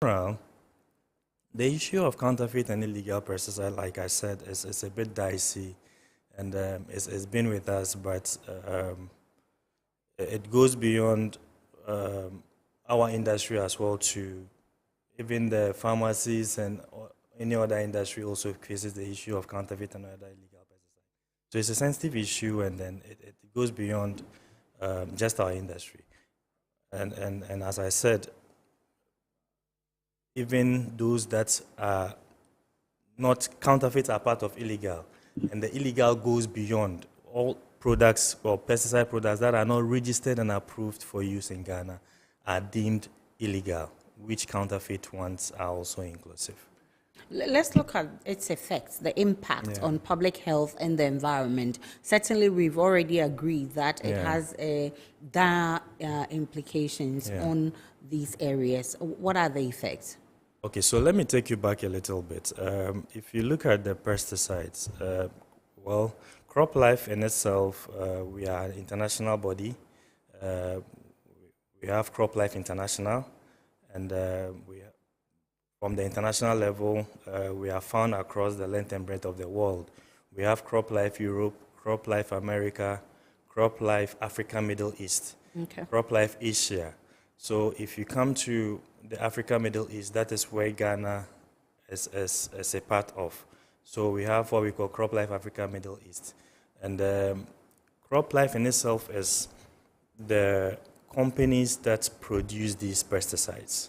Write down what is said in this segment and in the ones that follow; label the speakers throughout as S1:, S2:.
S1: Well, the issue of counterfeit and illegal pesticide, like I said, is a bit dicey, and it's been with us, but it goes beyond our industry as well to even the pharmacies and any other industry also faces the issue of counterfeit and other illegal pesticides. So it's a sensitive issue, and then it goes beyond just our industry. And as I said, even those that are not counterfeit are part of illegal, and the illegal goes beyond all products or pesticide products that are not registered and approved for use in Ghana are deemed illegal, which counterfeit ones are also inclusive.
S2: Let's look at its effects, the impact on public health and the environment. Certainly, we've already agreed that it has dire implications on these areas. What are the effects?
S1: Okay, so let me take you back a little bit. If you look at the pesticides, well, CropLife in itself, we are an international body. We have CropLife International, and from the international level, we are found across the length and breadth of the world. We have CropLife Europe, CropLife America, CropLife Africa, Middle East, CropLife Asia. So if you come to the Africa, Middle East, that is where Ghana is a part of. So we have what we call CropLife Africa, Middle East. And CropLife in itself is the companies that produce these pesticides.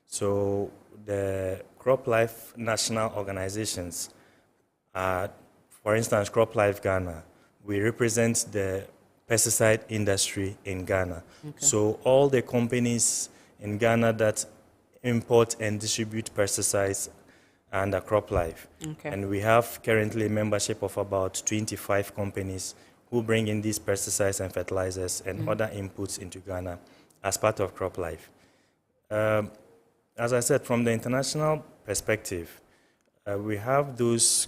S1: So the CropLife national organizations are, for instance, CropLife Ghana. We represent the pesticide industry in Ghana. So all the companies in Ghana that import and distribute pesticides are under CropLife. And we have currently a membership of about 25 companies who bring in these pesticides and fertilizers and other inputs into Ghana as part of CropLife. As I said, from the international perspective, we have those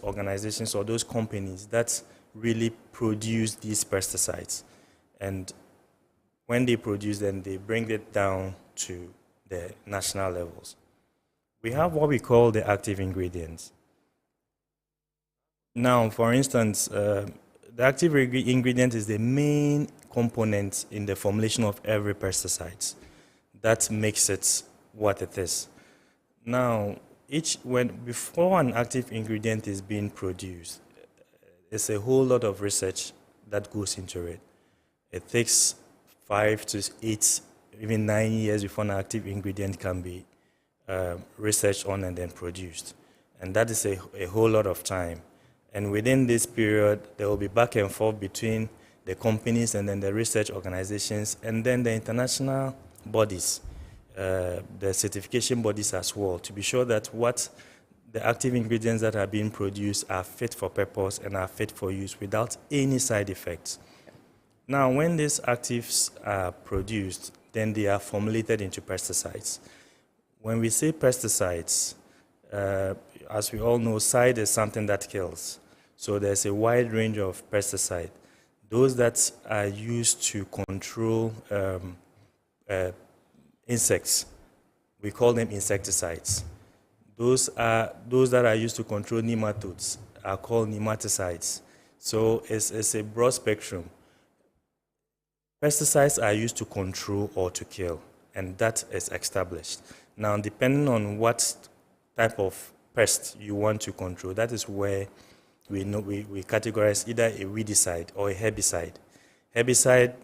S1: organizations or those companies that really produce these pesticides. And when they produce them, they bring it down to the national levels. We have what we call the active ingredients. Now, for instance, the active ingredient is the main component in the formulation of every pesticide. That makes it what it is. Now, before an active ingredient is being produced, there's a whole lot of research that goes into it. It takes 5 to 8, even 9 years before an active ingredient can be researched on and then produced. And that is a whole lot of time. And within this period, there will be back and forth between the companies and then the research organizations and then the international bodies, the certification bodies as well, to be sure that what the active ingredients that are being produced are fit for purpose and are fit for use without any side effects. Now, when these actives are produced, then they are formulated into pesticides. When we say pesticides, as we all know, side is something that kills. So there's a wide range of pesticides. Those that are used to control insects, we call them insecticides. Those that are used to control nematodes are called nematicides. So it's a broad spectrum. Pesticides are used to control or to kill, and that is established. Now, depending on what type of pest you want to control, that is where we categorize either a weedicide or a herbicide. Herbicide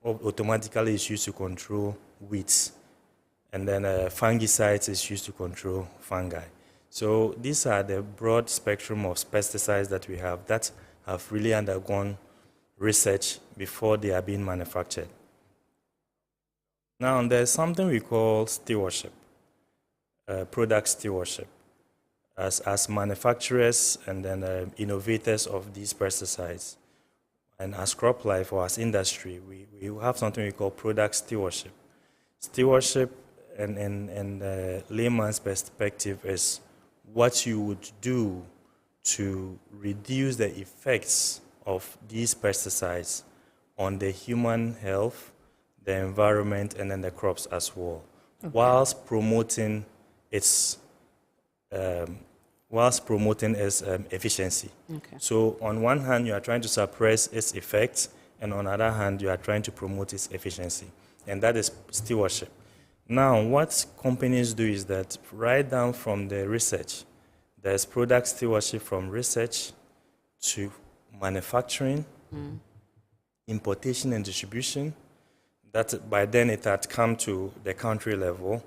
S1: automatically is used to control weeds, and then fungicides is used to control fungi. So these are the broad spectrum of pesticides that we have that have really undergone research before they are being manufactured. Now, there's something we call stewardship, product stewardship. As manufacturers and then innovators of these pesticides, and as CropLife or as industry, we have something we call product stewardship. Stewardship, in layman's perspective, is what you would do to reduce the effects of these pesticides on the human health, the environment, and then the crops as well. whilst promoting its efficiency.
S2: Okay.
S1: So on one hand, you are trying to suppress its effects, and on the other hand, you are trying to promote its efficiency. And that is stewardship. Now, what companies do is that right down from the research, there's product stewardship from research to manufacturing, importation and distribution. That by then it had come to the country level.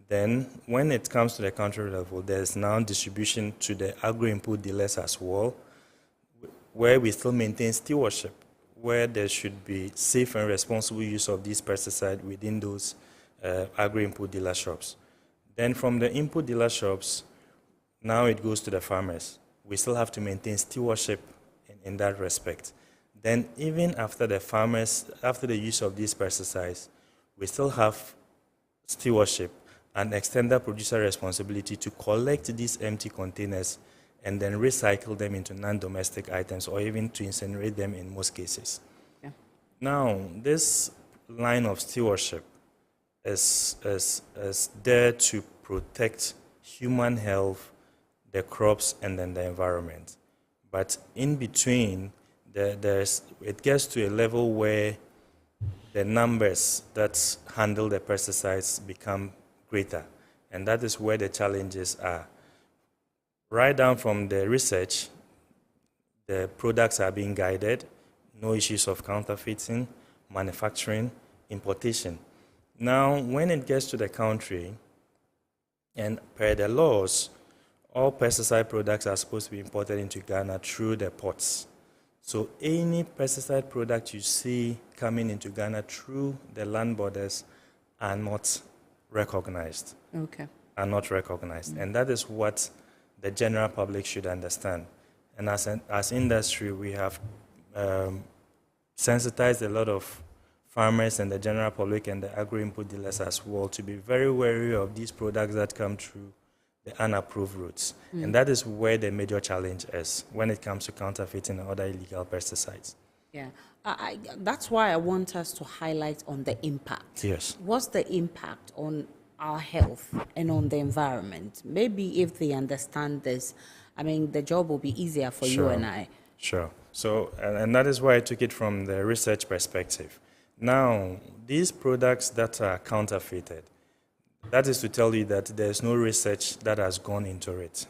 S1: Then when it comes to the country level, there's now distribution to the agro-input dealers as well, where we still maintain stewardship, where there should be safe and responsible use of these pesticides within those agro-input dealer shops. Then from the input dealer shops, now it goes to the farmers. We still have to maintain stewardship in that respect. Then even after the farmers, after the use of these pesticides, we still have stewardship and extended producer responsibility to collect these empty containers and then recycle them into non-domestic items or even to incinerate them in most cases.
S2: Yeah.
S1: Now, this line of stewardship is there to protect human health, the crops, and then the environment. But in between, it gets to a level where the numbers that handle the pesticides become greater. And that is where the challenges are. Right down from the research, the products are being guided, no issues of counterfeiting, manufacturing, importation. Now, when it gets to the country, and per the laws, all pesticide products are supposed to be imported into Ghana through the ports. So any pesticide product you see coming into Ghana through the land borders are not recognized.
S2: Okay.
S1: Are not recognized. And that is what the general public should understand. And as industry, we have sensitized a lot of farmers and the general public and the agro-input dealers as well to be very wary of these products that come through the unapproved routes. And that is where the major challenge is when it comes to counterfeiting and other illegal pesticides.
S2: Yeah. That's why I want us to highlight on the impact.
S1: Yes.
S2: What's the impact on our health and on the environment? Maybe if they understand this, I mean, the job will be easier for you and I.
S1: Sure. So, and that is why I took it from the research perspective. Now, these products that are counterfeited, that is to tell you that there's no research that has gone into it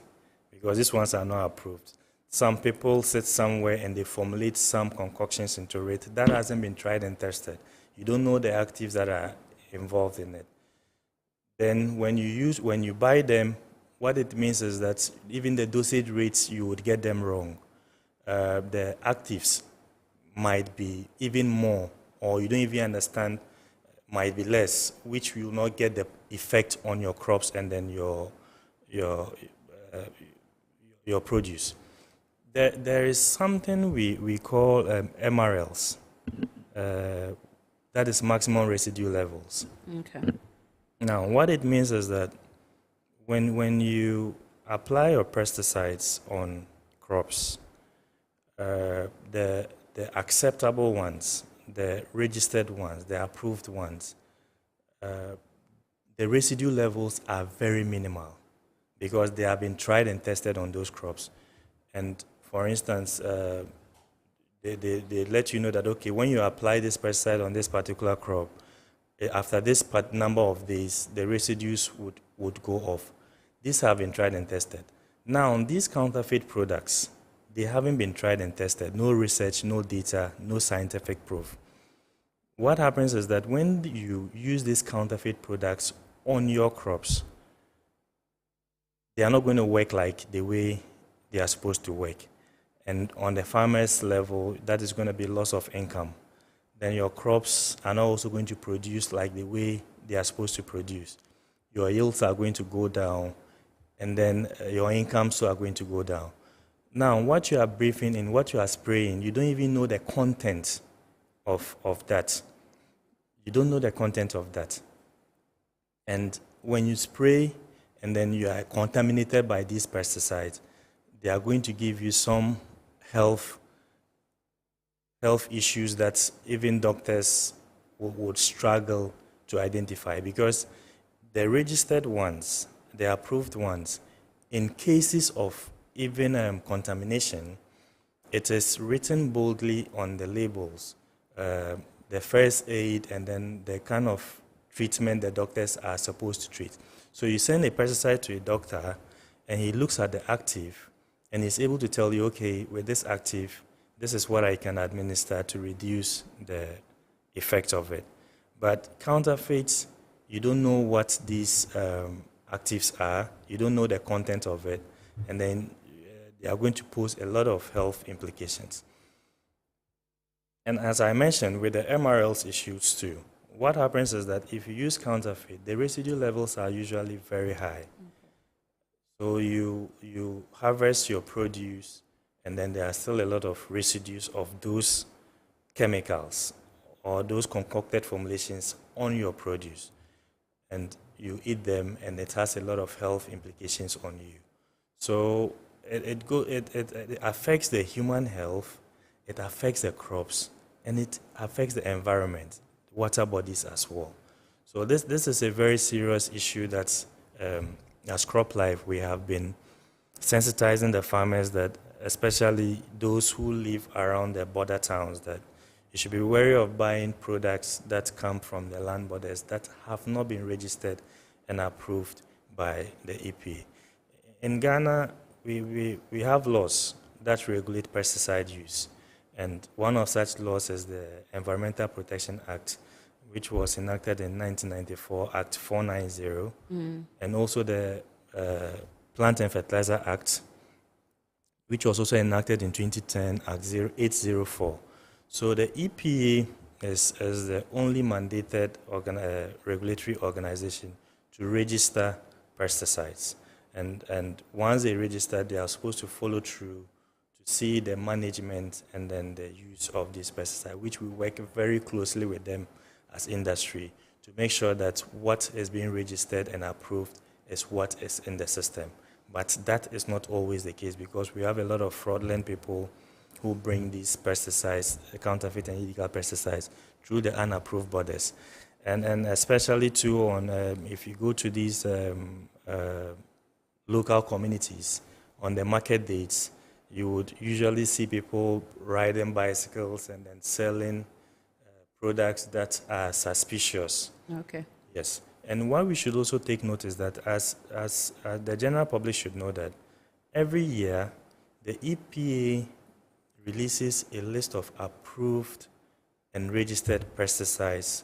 S1: because these ones are not approved. Some people sit somewhere and they formulate some concoctions into it that hasn't been tried and tested. You don't know the actives that are involved in it. Then when you buy them, what it means is that even the dosage rates, you would get them wrong. The actives might be even more, or you don't even understand, might be less, which will not get the effect on your crops and then your produce. There is something we call MRLs. That is maximum residue levels.
S2: Okay.
S1: Now, what it means is that when you apply your pesticides on crops, the acceptable ones, the registered ones, the approved ones, the residue levels are very minimal because they have been tried and tested on those crops. And for instance, they let you know that, okay, when you apply this pesticide on this particular crop, after this number of days, the residues would go off. These have been tried and tested. Now, these counterfeit products, they haven't been tried and tested. No research, no data, no scientific proof. What happens is that when you use these counterfeit products on your crops, they are not going to work like the way they are supposed to work. And on the farmer's level, that is going to be loss of income. Then your crops are not also going to produce like the way they are supposed to produce. Your yields are going to go down, and then your incomes are going to go down. Now, what you are breathing in, what you are spraying, you don't even know the content of that. You don't know the content of that. And when you spray and then you are contaminated by these pesticides, they are going to give you some health issues that even doctors would struggle to identify, because the registered ones, the approved ones, in cases of even contamination, it is written boldly on the labels, the first aid and then the kind of treatment the doctors are supposed to treat. So you send a pesticide to a doctor and he looks at the active and he's able to tell you, okay, with this active, this is what I can administer to reduce the effect of it. But counterfeits, you don't know what these actives are, you don't know the content of it, and then they are going to pose a lot of health implications. And as I mentioned, with the MRLs issues too, what happens is that if you use counterfeit, the residue levels are usually very high. So you harvest your produce, and then there are still a lot of residues of those chemicals or those concocted formulations on your produce. And you eat them, and it has a lot of health implications on you. So it affects the human health, it affects the crops, and it affects the environment, water bodies as well. So this is a very serious issue that as CropLife, we have been sensitizing the farmers, that especially those who live around the border towns, that you should be wary of buying products that come from the land borders that have not been registered and approved by the EPA. In Ghana, we have laws that regulate pesticide use. And one of such laws is the Environmental Protection Act, which was enacted in 1994, Act 490, and also the Plant and Fertilizer Act, which was also enacted in 2010, Act 804. So the EPA is the only mandated regulatory organization to register pesticides. And once they register, they are supposed to follow through to see the management and then the use of this pesticide, which we work very closely with them as industry to make sure that what is being registered and approved is what is in the system. But that is not always the case, because we have a lot of fraudulent people who bring these pesticides, counterfeit and illegal pesticides, through the unapproved borders. And especially too on, if you go to these local communities, on the market dates, you would usually see people riding bicycles and then selling products that are suspicious.
S2: Okay.
S1: Yes. And what we should also take note is that as the general public should know that every year the EPA releases a list of approved and registered pesticides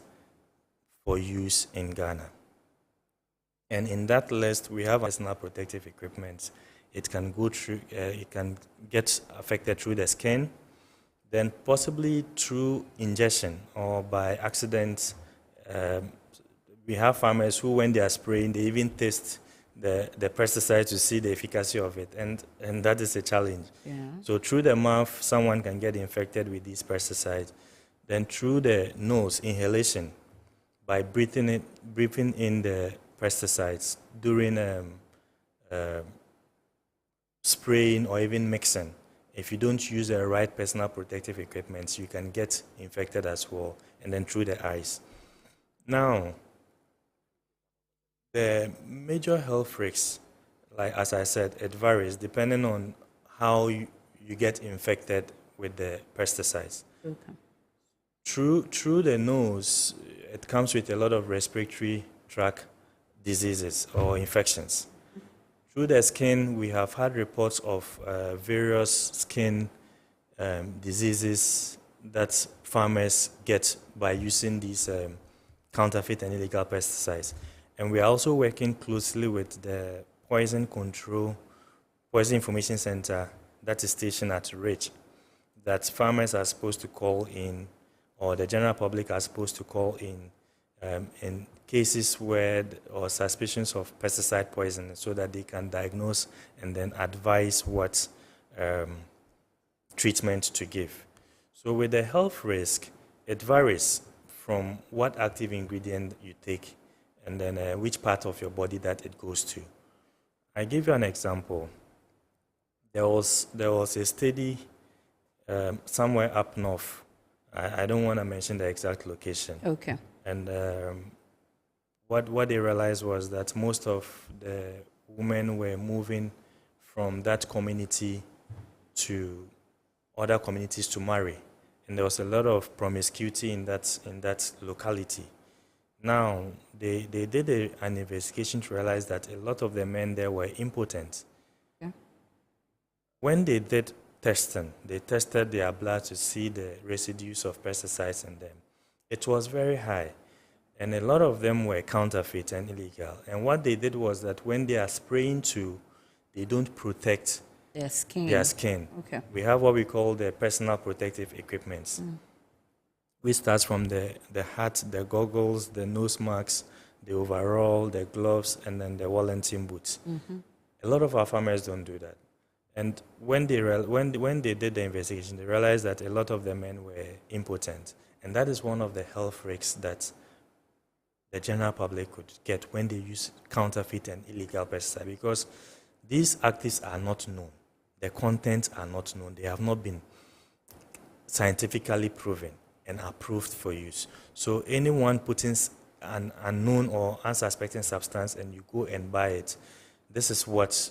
S1: for use in Ghana. And in that list, we have personal protective equipment. It can go through, it can get affected through the skin, then possibly through ingestion or by accident. We have farmers who, when they are spraying, they even test the pesticide to see the efficacy of it, and that is a challenge.
S2: Yeah.
S1: So through the mouth, someone can get infected with these pesticides. Then through the nose, inhalation, by breathing in the pesticides during spraying or even mixing. If you don't use the right personal protective equipment, you can get infected as well, and then through the eyes. Now, the major health risks, like as I said, it varies depending on how you get infected with the pesticides.
S2: Okay.
S1: Through the nose, it comes with a lot of respiratory tract diseases or infections. Through the skin, we have had reports of various skin diseases that farmers get by using these counterfeit and illegal pesticides. And we are also working closely with the Poison Information Center that is stationed at Rich, that farmers are supposed to call in, or the general public are supposed to call in cases where or suspicions of pesticide poisoning, so that they can diagnose and then advise what treatment to give. So with the health risk, it varies from what active ingredient you take and then which part of your body that it goes to. I give you an example. There was a study somewhere up north. I don't want to mention the exact location.
S2: Okay.
S1: And what they realized was that most of the women were moving from that community to other communities to marry, and there was a lot of promiscuity in that locality. Now they did an investigation to realize that a lot of the men there were impotent.
S2: Yeah.
S1: When they did testing, they tested their blood to see the residues of pesticides in them. It was very high, and a lot of them were counterfeit and illegal. And what they did was that when they are spraying too, they don't protect
S2: Their skin.
S1: their skin.
S2: Okay.
S1: We have what we call the personal protective equipments, which starts from the hat, the goggles, the nose masks, the overall, the gloves, and then the Wellington boots. A lot of our farmers don't do that. And when they did the investigation, they realized that a lot of the men were impotent. And that is one of the health risks that the general public could get when they use counterfeit and illegal pesticides, because these actives are not known. The contents are not known. They have not been scientifically proven and approved for use. So anyone putting an unknown or unsuspecting substance and you go and buy it, this is what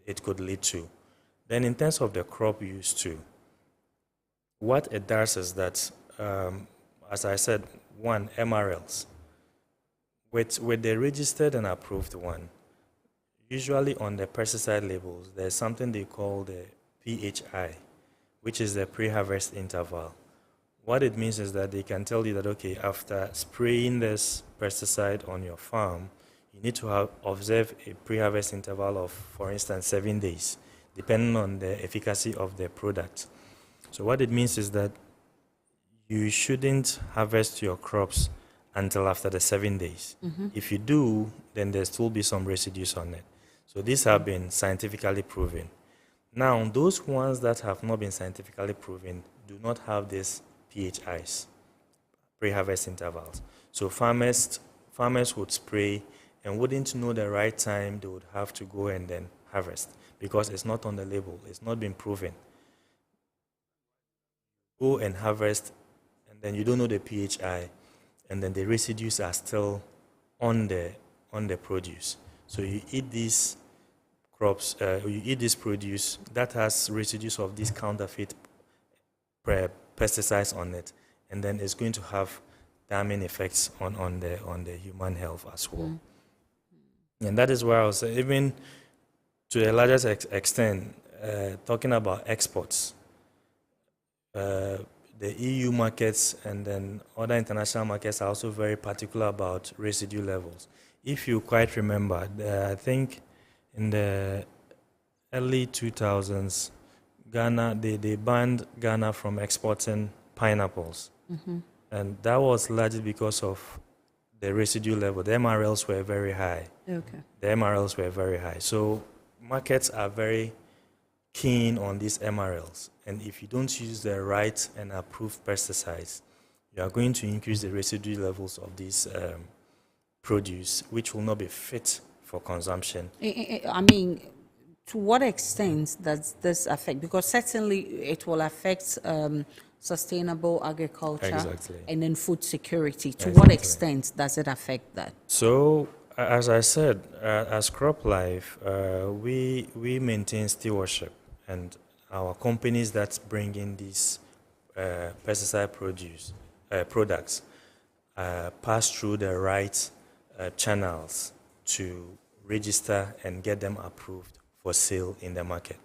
S1: it could lead to. Then in terms of the crop use too, what it does is that, as I said, one, MRLs. With the registered and approved one, usually on the pesticide labels, there's something they call the PHI, which is the pre-harvest interval. What it means is that they can tell you that, okay, after spraying this pesticide on your farm, you need to observe a pre-harvest interval of, for instance, 7 days, depending on the efficacy of the product. So what it means is that you shouldn't harvest your crops until after the 7 days. If you do, then there still be some residues on it. So these have been scientifically proven. Now, those ones that have not been scientifically proven do not have these PHIs, pre-harvest intervals. So farmers would spray and wouldn't know the right time they would have to go and then harvest, because it's not on the label, it's not been proven. Go and harvest, and then you don't know the PHI, and then the residues are still on the produce. So you eat these crops, you eat this produce that has residues of these counterfeit pesticides on it, and then it's going to have damning effects on the human health as well. And that is where I was even to a largest extent talking about exports. The EU markets and then other international markets are also very particular about residue levels. If you quite remember, I think in the early 2000s, Ghana, they banned Ghana from exporting pineapples. And that was largely because of the residue level. The MRLs were very high.
S2: Okay.
S1: The MRLs were very high. So markets are very keen on these MRLs. And if you don't use the right and approved pesticides, you are going to increase the residue levels of these produce, which will not be fit for consumption.
S2: I mean, to what extent does this affect? Because certainly it will affect sustainable agriculture
S1: Exactly.
S2: and then food security. To
S1: Exactly.
S2: what extent does it affect that?
S1: So, as I said, as CropLife, we maintain stewardship, and our companies that bring in these pesticide products pass through the right channels to register and get them approved for sale in the market.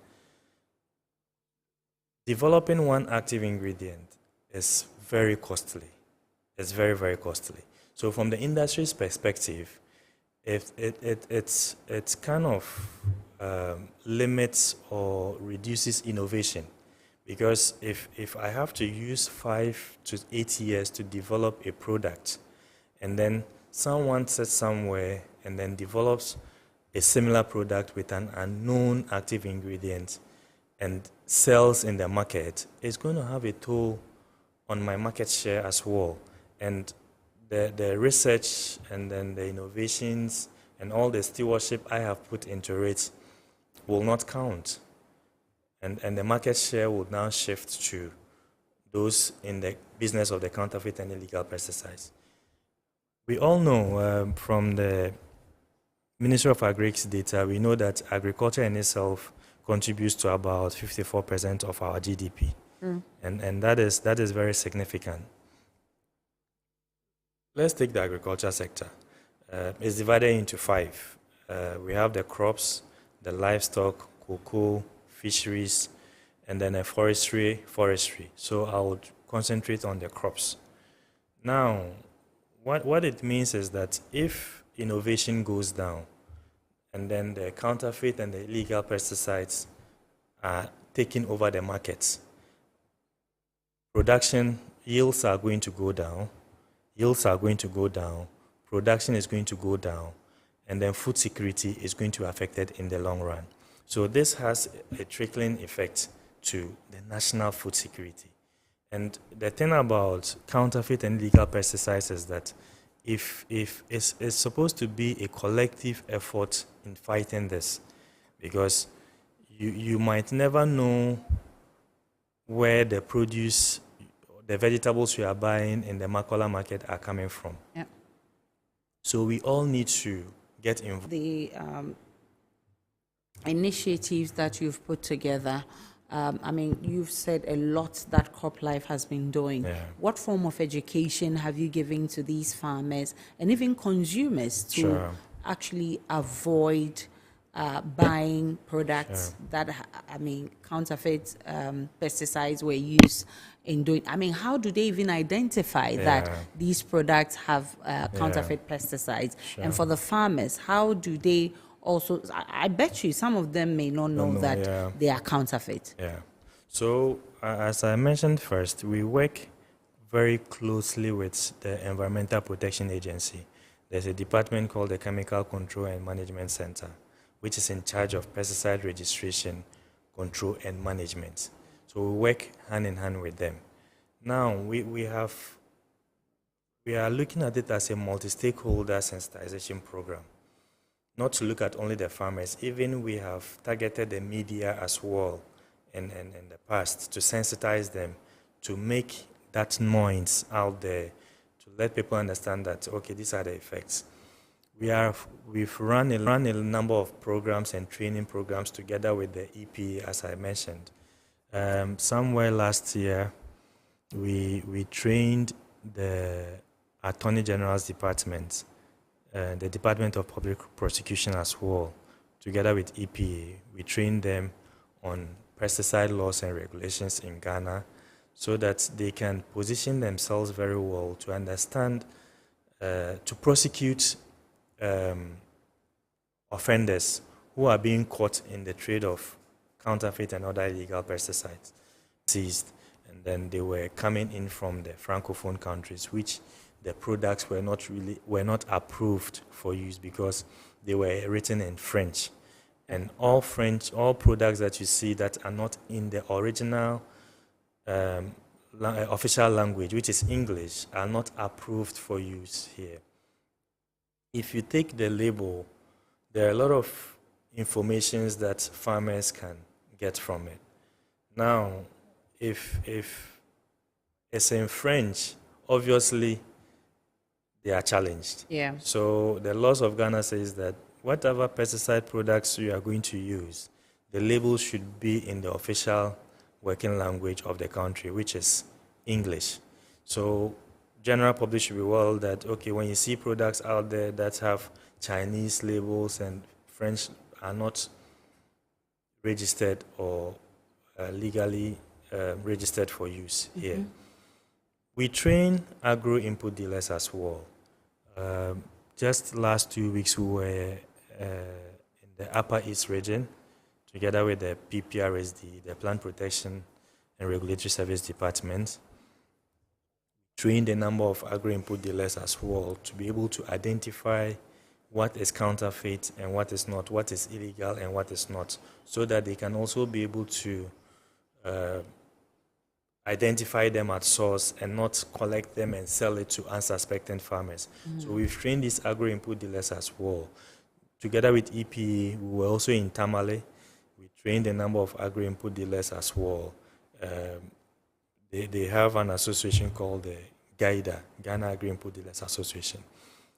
S1: Developing one active ingredient is very costly. It's very, very costly. So from the industry's perspective, if it's kind of limits or reduces innovation, because if I have to use 5 to 8 years to develop a product, and then someone sits somewhere and then develops a similar product with an unknown active ingredient and sells in the market, it's going to have a toll on my market share as well. And the research and then the innovations and all the stewardship I have put into it will not count. And the market share will now shift to those in the business of the counterfeit and illegal pesticides. We all know from the Ministry of Agri's data, we know that agriculture in itself contributes to about 54% of our GDP. And that is very significant. Let's take the agriculture sector. It's divided into five. We have the crops, the livestock, cocoa, fisheries, and then a forestry. So I would concentrate on the crops. Now, what it means is that if innovation goes down, and then the counterfeit and the illegal pesticides are taking over the markets, production yields are going to go down, production is going to go down, and then food security is going to be affected in the long run. So this has a trickling effect to the national food security. And the thing about counterfeit and illegal pesticides is that if it's supposed to be a collective effort in fighting this, because you might never know where the produce, the vegetables you are buying in the Makola market are coming from.
S2: Yep.
S1: So we all need to get involved.
S2: The initiatives that you've put together, I mean, you've said a lot that CropLife has been doing.
S1: Yeah.
S2: What form of education have you given to these farmers and even consumers to
S1: Sure.
S2: actually avoid buying products that, I mean, counterfeit pesticides were used in doing? I mean, how do they even identify that these products have counterfeit pesticides?
S1: Sure.
S2: And for the farmers, how do they also, I bet you some of them may not know that they are counterfeit.
S1: Yeah. So as I mentioned first, we work very closely with the Environmental Protection Agency. There's a department called the Chemical Control and Management Center, which is in charge of pesticide registration, control, and management. So we work hand in hand with them. Now we are looking at it as a multi-stakeholder sensitization program. Not to look at only the farmers, even we have targeted the media as well in the past to sensitize them, to make that noise out there, to let people understand that, okay, these are the effects. We've run a number of programs and training programs together with the EPA, as I mentioned. Somewhere last year, we trained the Attorney General's Department, the Department of Public Prosecution as well, together with EPA. We trained them on pesticide laws and regulations in Ghana so that they can position themselves very well to understand, to prosecute offenders who are being caught in the trade of counterfeit and other illegal pesticides seized. And then they were coming in from the Francophone countries, which the products were not approved for use because they were written in French. And all products that you see that are not in the original official language, which is English, are not approved for use here. If you take the label, there are a lot of informations that farmers can get from it. Now, if it's in French, obviously they are challenged.
S2: Yeah.
S1: So the laws of Ghana says that whatever pesticide products you are going to use, the label should be in the official working language of the country, which is English. So general public should be well that, okay, when you see products out there that have Chinese labels and French are not registered or legally registered for use here. We train agro-input dealers as well. Just last 2 weeks, we were in the Upper East region together with the PPRSD, the Plant Protection and Regulatory Service Department. Trained a number of agro-input dealers as well to be able to identify what is counterfeit and what is not, what is illegal and what is not, so that they can also be able to identify them at source and not collect them and sell it to unsuspecting farmers. So we've trained these agro-input dealers as well. Together with EPA, we were also in Tamale. We trained a number of agro-input dealers as well. They have an association called the GAIDA, Ghana Agri-Input Dealers Association.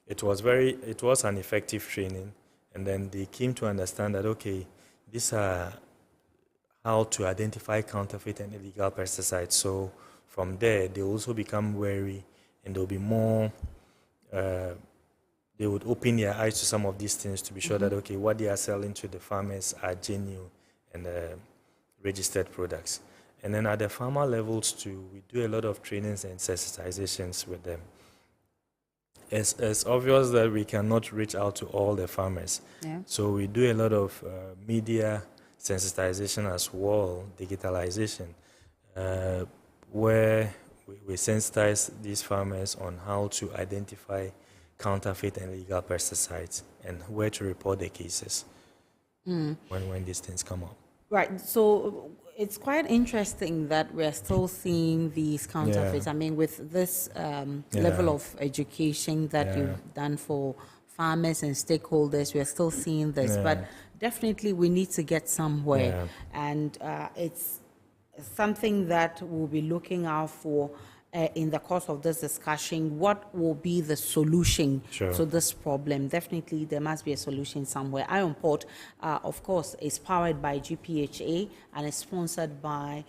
S1: it was an effective training, and then they came to understand that, okay, these are how to identify counterfeit and illegal pesticides. So from there, they also become wary, and they'll be more, they would open their eyes to some of these things to be sure that, okay, what they are selling to the farmers are genuine and registered products. And then at the farmer levels too, we do a lot of trainings and sensitizations with them. It's obvious that we cannot reach out to all the farmers.
S2: Yeah.
S1: So we do a lot of media sensitization as well, digitalization, where we sensitize these farmers on how to identify counterfeit and illegal pesticides and where to report the cases when these things come up.
S2: Right. So it's quite interesting that we're still seeing these counterfeits.
S1: Yeah.
S2: I mean, with this level of education that you've done for farmers and stakeholders, we're still seeing this. But definitely we need to get somewhere. And it's something that we'll be looking out for in the course of this discussion. What will be the solution to this problem? Definitely there must be a solution somewhere. Iron Port, of course, is powered by GPHA and is sponsored by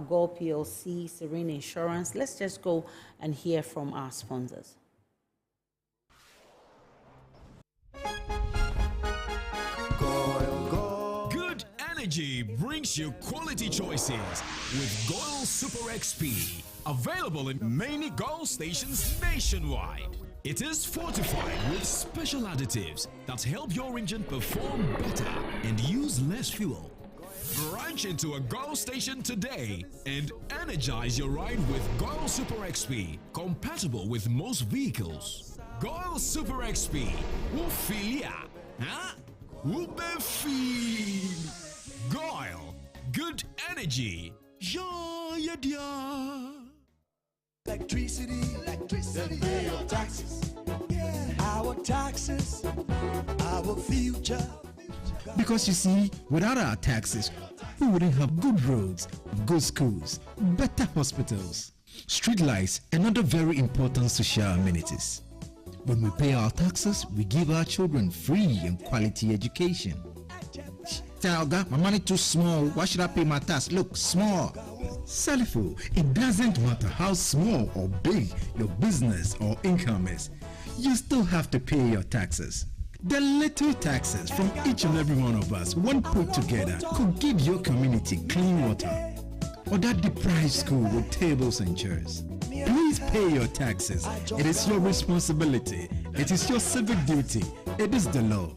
S2: Gold PLC, Serene Insurance. Let's just go and hear from our sponsors.
S3: Good energy brings you quality choices with Goil Super XP. Available in many Goil stations nationwide. It is fortified with special additives that help your engine perform better and use less fuel. Branch into a Goil station today and energize your ride with Goil Super XP, compatible with most vehicles. Goil Super XP, Wufilia, huh? Wubefeel. Goil, good energy. Yeah, yeah.
S4: Electricity, then pay your taxes. Our taxes, our future.
S5: Because you see, without our taxes, we wouldn't have good roads, good schools, better hospitals, street lights, and other very important social amenities. When we pay our taxes, we give our children free and quality education. Talga, my money too small. Why should I pay my tax? Look, small. Salifo, it doesn't matter how small or big your business or income is. You still have to pay your taxes. The little taxes from each and every one of us, when put together, could give your community clean water or that deprived school with tables and chairs. Please pay your taxes. It is your responsibility. It is your civic duty. It is the law.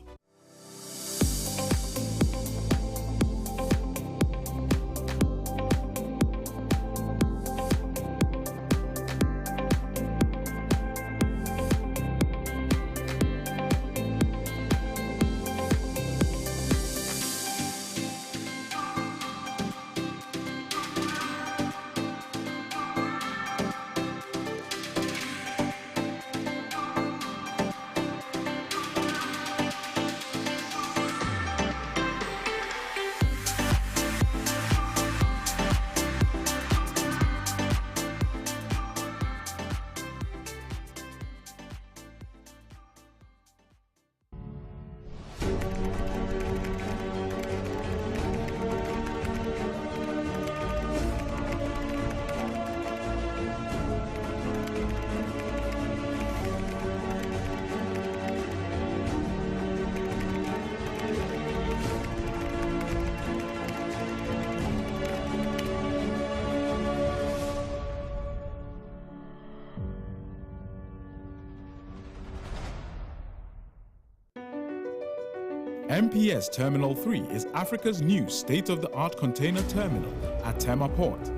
S6: MPS Terminal 3 is Africa's new state-of-the-art container terminal at Tema Port.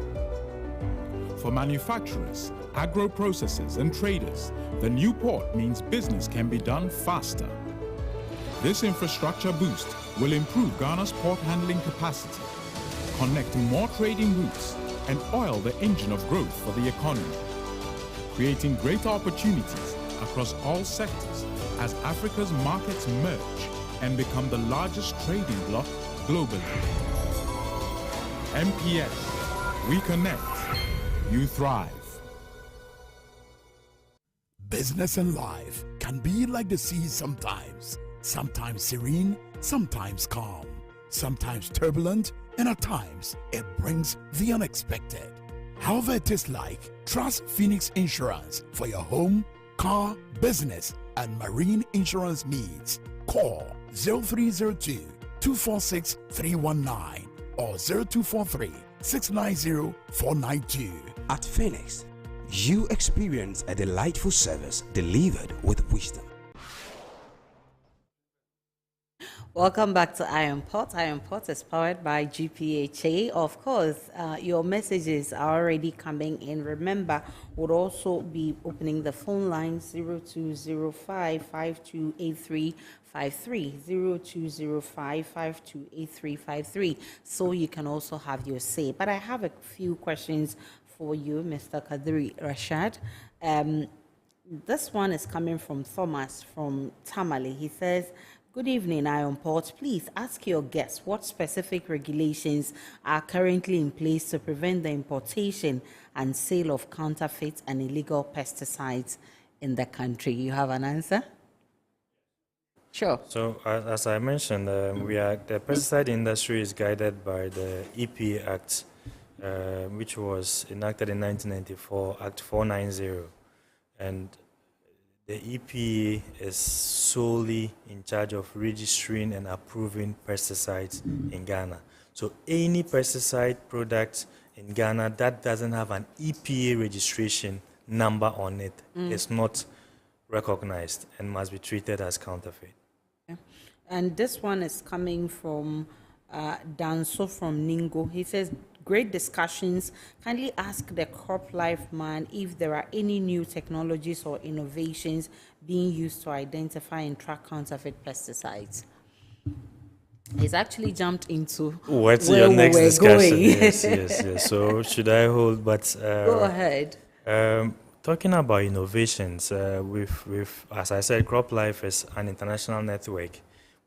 S6: For manufacturers, agro-processors and traders, the new port means business can be done faster. This infrastructure boost will improve Ghana's port handling capacity, connect more trading routes, and oil the engine of growth for the economy, creating greater opportunities across all sectors as Africa's markets merge and become the largest trading bloc globally. MPS, we connect, you thrive.
S4: Business and life
S7: can be like the sea sometimes serene, sometimes calm, sometimes turbulent, and at times it brings the unexpected. However it is like, trust Phoenix Insurance for your home, car, business, and marine insurance needs. Call 0302 246 319 or 0243 690 492.
S8: At Phoenix, you experience a delightful service delivered with wisdom.
S2: Welcome back to Iron Pot. Iron Pot is powered by GPHA. Of course, your messages are already coming in. Remember, we'll also be opening the phone line 0205 5283 0205-5283-53, so you can also have your say. But I have a few questions for you, Mr. Kadri Rashad. This one is coming from Thomas from Tamale. He says, good evening, Iron Port. Please ask your guests what specific regulations are currently in place to prevent the importation and sale of counterfeit and illegal pesticides in the country. You have an answer? Sure.
S1: So, as I mentioned, the pesticide industry is guided by the EPA Act, which was enacted in 1994, Act 490. And the EPA is solely in charge of registering and approving pesticides in Ghana. So, any pesticide product in Ghana that doesn't have an EPA registration number on it is not recognized and must be treated as counterfeit.
S2: And this one is coming from Danso from Ningo. He says, great discussions. Kindly ask the crop life man if there are any new technologies or innovations being used to identify and track counterfeit pesticides. He's actually jumped into
S1: what's
S2: where
S1: your next discussion?
S2: Going.
S1: Yes. So should I hold? But
S2: go ahead.
S1: Talking about innovations, with as I said, Crop Life is an international network.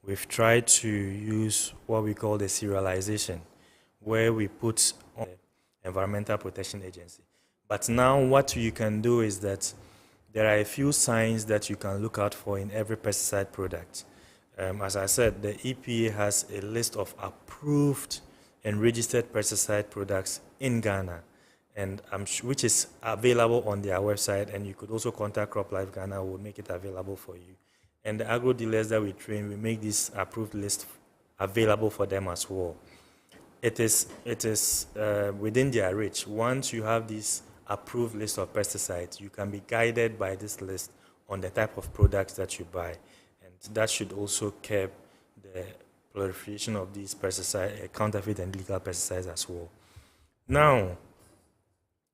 S1: We've tried to use what we call the serialization, where we put on the Environmental Protection Agency. But now what you can do is that there are a few signs that you can look out for in every pesticide product. As I said, the EPA has a list of approved and registered pesticide products in Ghana, and which is available on their website, and you could also contact Crop Life Ghana, will make it available for you. And the agro dealers that we train, we make this approved list available for them as well. It is within their reach. Once you have this approved list of pesticides, you can be guided by this list on the type of products that you buy. And that should also curb the proliferation of these pesticide, counterfeit and illegal pesticides as well. Now,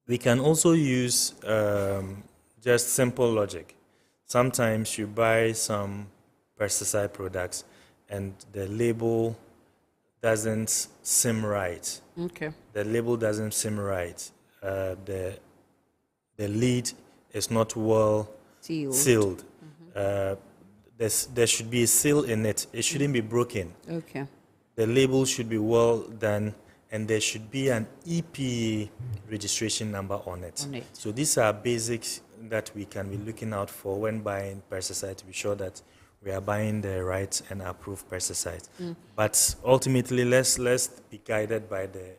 S1: we can also use just simple logic. Sometimes you buy some pesticide products and the label doesn't seem right.
S2: Okay.
S1: The label doesn't seem right. The lid is not well sealed. There should be a seal in it. It shouldn't be broken.
S2: Okay.
S1: The label should be well done, and there should be an EPA registration number on it. So these are basics that we can be looking out for when buying pesticide to be sure that we are buying the right and approved pesticide. But ultimately, let's be guided by the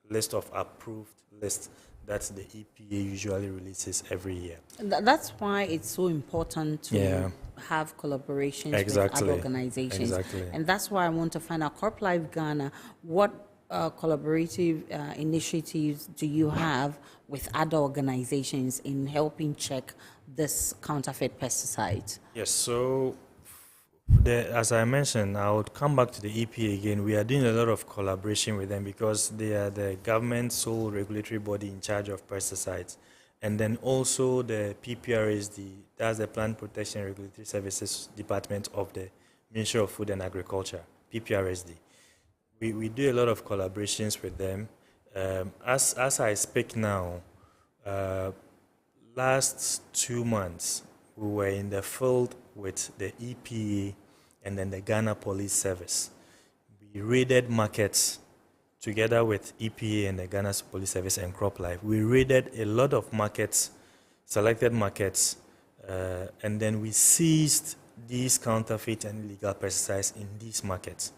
S1: list of approved lists that the EPA usually releases every year.
S2: That's why it's so important to have collaborations with other organizations. And that's why I want to find out, Crop Life Ghana, what collaborative initiatives do you have with other organizations in helping check this counterfeit pesticides?
S1: Yes, so as I mentioned, I would come back to the EPA again. We are doing a lot of collaboration with them because they are the government sole regulatory body in charge of pesticides. And then also the PPRSD, that's the Plant Protection Regulatory Services Department of the Ministry of Food and Agriculture, PPRSD. We do a lot of collaborations with them. As I speak now, last 2 months, we were in the field with the EPA and then the Ghana Police Service. We raided markets together with EPA and the Ghana Police Service and Crop Life. We raided a lot of markets, selected markets, and then we seized these counterfeit and illegal pesticides in these markets.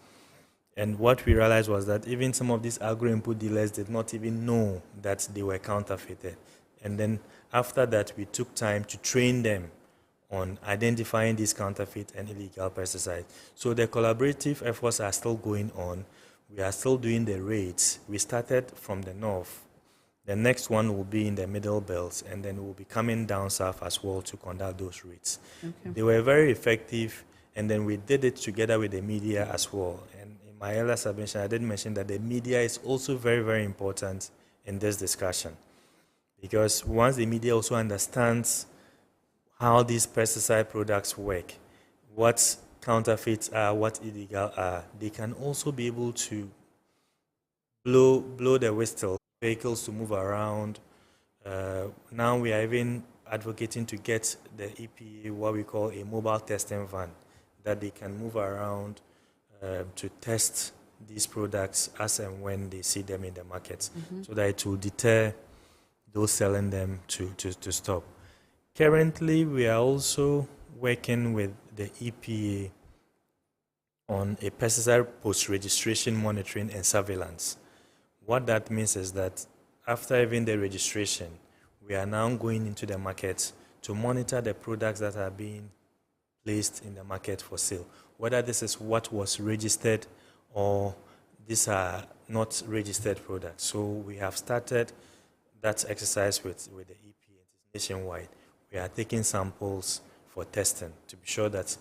S1: And what we realized was that even some of these agro-input dealers did not even know that they were counterfeited. And then after that, we took time to train them on identifying these counterfeit and illegal pesticides. So the collaborative efforts are still going on. We are still doing the raids. We started from the north. The next one will be in the middle belt, and then we'll be coming down south as well to conduct those raids. Okay. They were very effective, and then we did it together with the media as well. And in my earlier submission, I did mention that the media is also very, very important in this discussion, because once the media also understands how these pesticide products work, what counterfeits are, what illegal are, they can also be able to blow the whistle, vehicles to move around. Now we are even advocating to get the EPA what we call a mobile testing van, that they can move around to test these products as and when they see them in the markets, so that it will deter those selling them to stop. Currently, we are also working with the EPA on a pesticide post-registration monitoring and surveillance. What that means is that after even the registration, we are now going into the market to monitor the products that are being placed in the market for sale, whether this is what was registered or these are not registered products. So we have started that exercise with the EPA nationwide. We are taking samples for testing to be sure that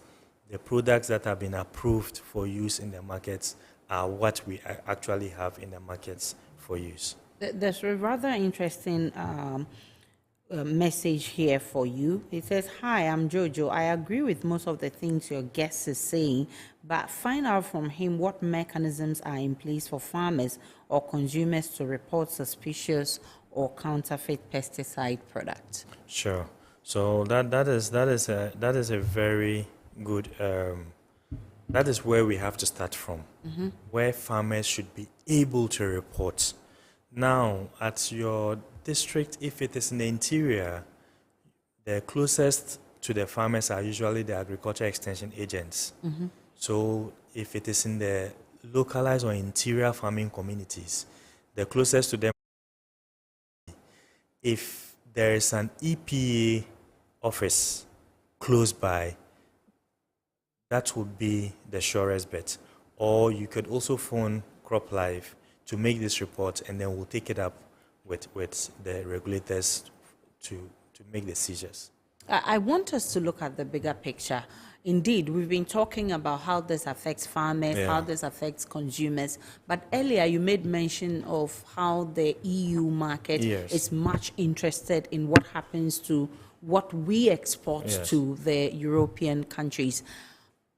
S1: the products that have been approved for use in the markets are what we actually have in the markets for use.
S2: There's a rather interesting message here for you. It says, "Hi, I'm Jojo. I agree with most of the things your guest is saying, but find out from him what mechanisms are in place for farmers or consumers to report suspicious or counterfeit pesticide products."
S1: Sure. So that is a very good. That is where we have to start from, where farmers should be able to report. Now, at your district, if it is in the interior, the closest to the farmers are usually the agriculture extension agents. So if it is in the localized or interior farming communities, the closest to them, if there is an EPA office close by, that would be the surest bet. Or you could also phone CropLife to make this report, and then we'll take it up with the regulators to make the seizures.
S2: I want us to look at the bigger picture. Indeed, we've been talking about how this affects farmers, how this affects consumers, but earlier you made mention of how the EU market is much interested in what happens to what we export to the European countries.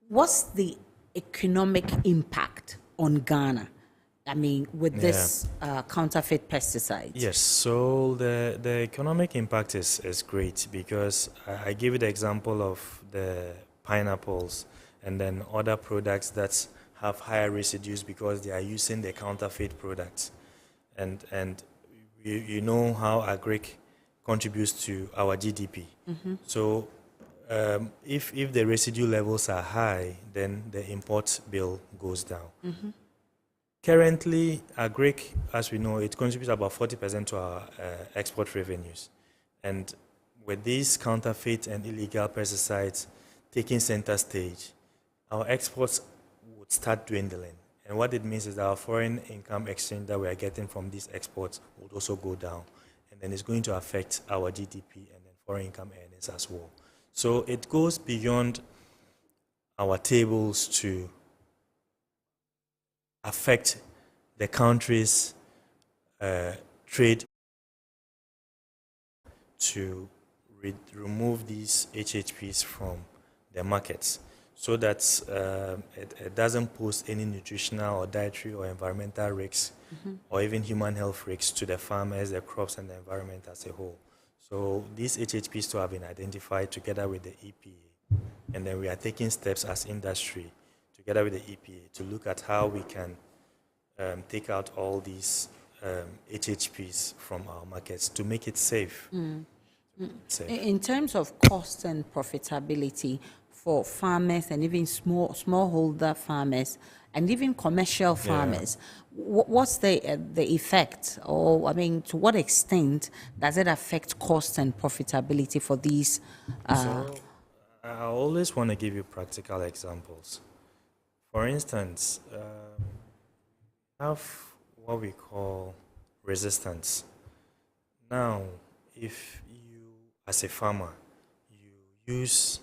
S2: What's the economic impact on Ghana? I mean, with this counterfeit pesticide?
S1: Yes, so the economic impact is great, because I give you the example of the pineapples and then other products that have higher residues because they are using the counterfeit products. And you know how agric contributes to our GDP. So if the residue levels are high, then the import bill goes down. Currently, agric, as we know, it contributes about 40% to our export revenues. And with these counterfeit and illegal pesticides taking center stage, our exports would start dwindling. And what it means is that our foreign income exchange that we are getting from these exports would also go down. And then it's going to affect our GDP and then foreign income earnings as well. So it goes beyond our tables to affect the country's trade, to remove these HHPs from the markets, so that it doesn't pose any nutritional or dietary or environmental risks, or even human health risks to the farmers, the crops, and the environment as a whole. So these HHPs have been identified together with the EPA, and then we are taking steps as industry together with the EPA to look at how we can take out all these HHPs from our markets to make it safe. safe.
S2: In terms of cost and profitability for farmers and even smallholder farmers and even commercial farmers, what's the effect, or I mean, to what extent does it affect cost and profitability for these?
S1: So I always want to give you practical examples. For instance, have what we call resistance. Now, if you, as a farmer, you use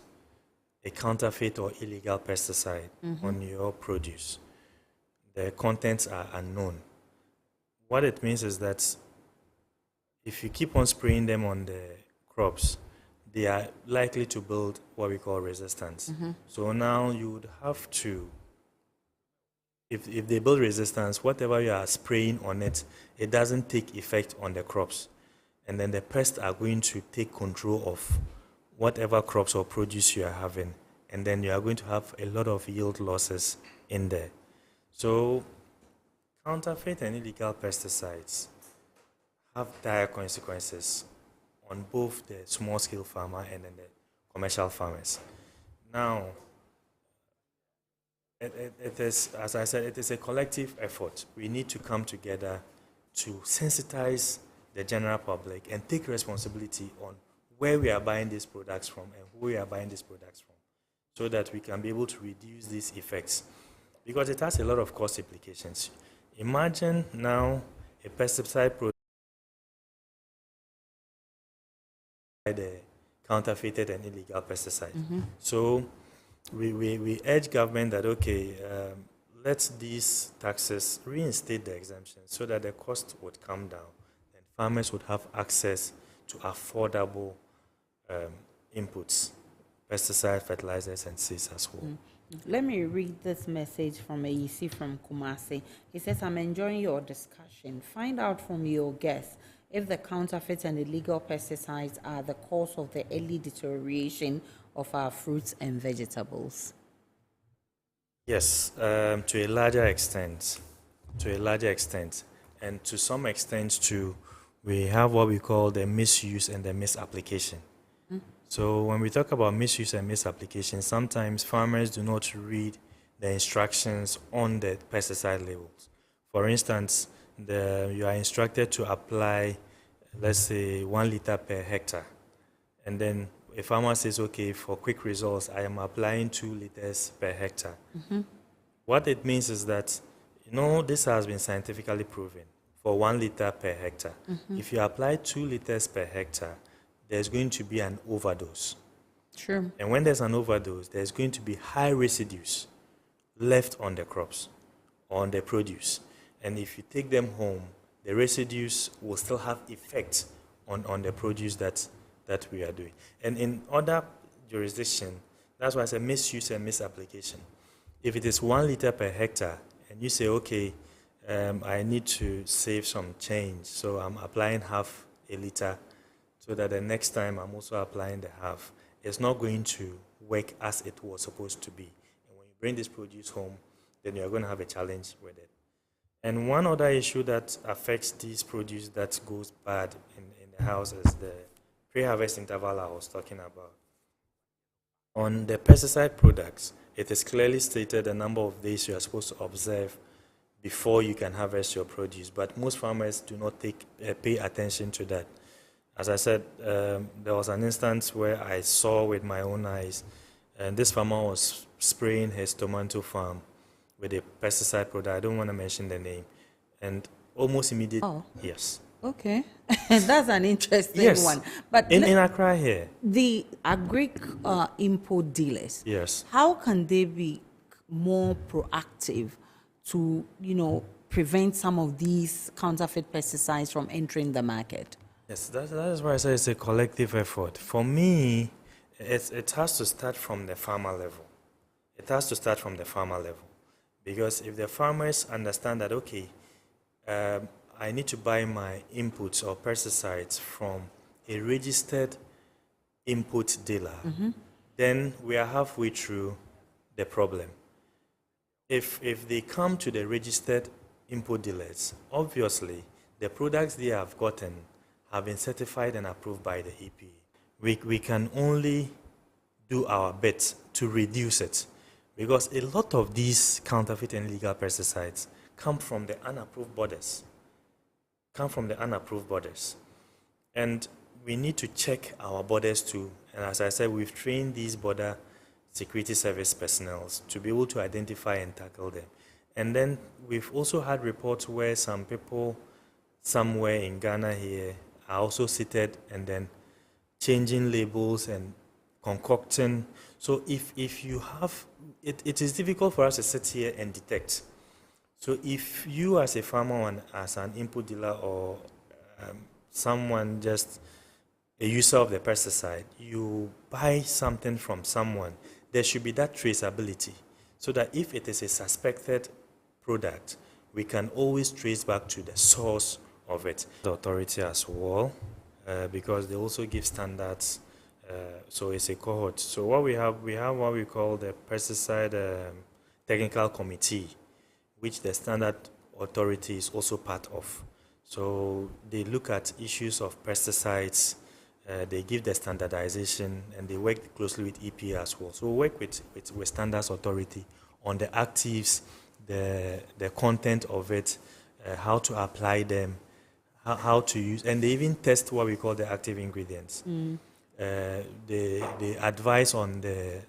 S1: a counterfeit or illegal pesticide on your produce, the contents are unknown. What it means is that if you keep on spraying them on the crops, they are likely to build what we call resistance. So now you would have to, if they build resistance, whatever you are spraying on it, it doesn't take effect on the crops. And then the pests are going to take control of whatever crops or produce you are having. And then you are going to have a lot of yield losses in there. So counterfeit and illegal pesticides have dire consequences on both the small-scale farmer and then the commercial farmers. Now, it is, as I said, it is a collective effort. We need to come together to sensitize the general public and take responsibility on where we are buying these products from and who we are buying these products from, so that we can be able to reduce these effects, because it has a lot of cost implications. Imagine now a pesticide product, the counterfeited and illegal pesticide. So we urge government that, okay, let these taxes reinstate the exemption so that the cost would come down and farmers would have access to affordable inputs, pesticides, fertilizers, and seeds as well.
S2: Let me read this message from AEC from Kumasi. He says, I'm enjoying your discussion. Find out from your guests if the counterfeit and illegal pesticides are the cause of the early deterioration of our fruits and vegetables.
S1: Yes, to a larger extent. And to some extent too, we have what we call the misuse and the misapplication. So when we talk about misuse and misapplication, sometimes farmers do not read the instructions on the pesticide labels. For instance, you are instructed to apply, let's say, 1 liter per hectare. And then a farmer says, okay, for quick results, I am applying 2 liters per hectare. What it means is that, this has been scientifically proven for 1 liter per hectare. If you apply 2 liters per hectare, there's going to be an overdose.
S2: True.
S1: And when there's an overdose, there's going to be high residues left on the crops, on the produce. And if you take them home, the residues will still have effect on the produce that we are doing. And in other jurisdictions, that's why I say misuse and misapplication. If it is 1 liter per hectare, and you say, okay, I need to save some change, so I'm applying half a liter, so that the next time I'm also applying the half, it's not going to work as it was supposed to be. And when you bring this produce home, then you're going to have a challenge with it. And one other issue that affects this produce that goes bad in the house is the pre-harvest interval I was talking about. On the pesticide products, it is clearly stated the number of days you are supposed to observe before you can harvest your produce, but most farmers do not pay attention to that. As I said, there was an instance where I saw with my own eyes, and this farmer was spraying his tomato farm with a pesticide product. I don't want to mention the name. And almost immediately, yes.
S2: Okay. That's an interesting one. But
S1: in Accra here.
S2: The agric import dealers,
S1: yes,
S2: how can they be more proactive to, prevent some of these counterfeit pesticides from entering the market?
S1: Yes, that is why I say it's a collective effort. For me, it has to start from the farmer level. Because if the farmers understand that, okay, I need to buy my inputs or pesticides from a registered input dealer, then we are halfway through the problem. If they come to the registered input dealers, obviously the products they have gotten have been certified and approved by the EPA. we can only do our bit to reduce it, because a lot of these counterfeit and illegal pesticides come from the unapproved borders. And we need to check our borders too. And as I said, we've trained these border security service personnel to be able to identify and tackle them. And then we've also had reports where some people somewhere in Ghana here are also seated and then changing labels and concocting. So if you have, it is difficult for us to sit here and detect. So if you as a farmer and as an input dealer or someone just a user of the pesticide, you buy something from someone, there should be that traceability, so that if it is a suspected product, we can always trace back to the source of it. The authority as well, because they also give standards, so it's a cohort. So what we have what we call the Pesticide Technical Committee, which the standard authority is also part of. So they look at issues of pesticides, they give the standardization, and they work closely with EPA as well. So we work with Standards Authority on the actives, the content of it, how to apply them, how to use, and they even test what we call the active ingredients. They advise on the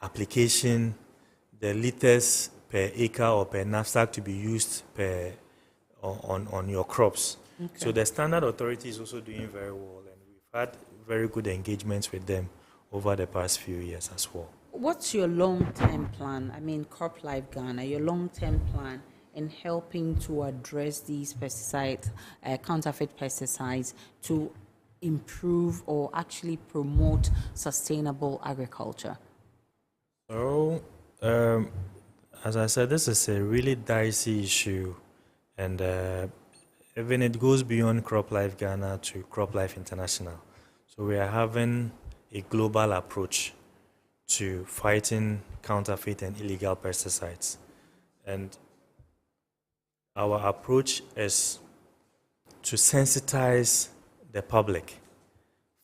S1: application, the liters per acre or per knapsack to be used on your crops. Okay. So the Standard Authority is also doing very well, and we've had very good engagements with them over the past few years as well.
S2: What's your long-term plan? I mean, CropLife Ghana, your long-term plan in helping to address these pesticides, counterfeit pesticides, to improve or actually promote sustainable agriculture?
S1: So, as I said, this is a really dicey issue, and even it goes beyond CropLife Ghana to CropLife International. So we are having a global approach to fighting counterfeit and illegal pesticides. And our approach is to sensitize the public,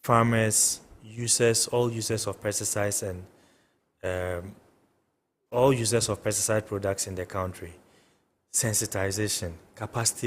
S1: farmers, users, all users of pesticides, and all users of pesticide products in the country. Sensitization, capacity